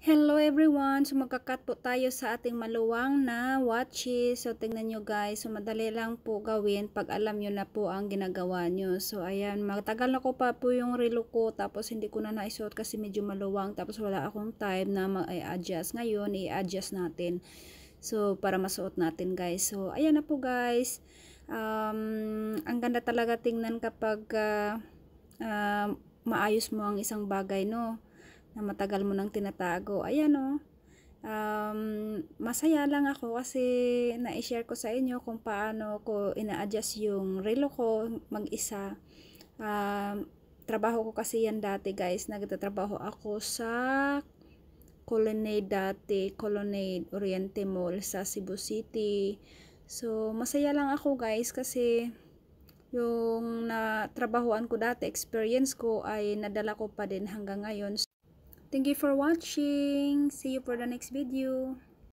Hello everyone! So magkakat po tayo sa ating maluwang na watches. So tingnan nyo guys, so madali lang po gawin pag alam nyo na po ang ginagawa nyo. So ayan, matagal na ko pa po yung relo ko, tapos hindi ko na naisuot kasi medyo maluwang, tapos wala akong time na ma-adjust. Ngayon, i-adjust natin. So para masuot natin guys. So ayan na po guys. Ang ganda talaga tingnan kapag maayos mo ang isang bagay, no? Na matagal mo nang tinatago. Ayan o. Masaya lang ako kasi na-share ko sa inyo kung paano ko ina-adjust yung relo ko mag-isa. Trabaho ko kasi yan dati guys. Nagtatrabaho ako sa Colonnade dati. Colonnade Oriente Mall sa Cebu City. So, masaya lang ako guys kasi yung natrabahoan ko dati, experience ko ay nadala ko pa din hanggang ngayon. Thank you for watching. See you for the next video.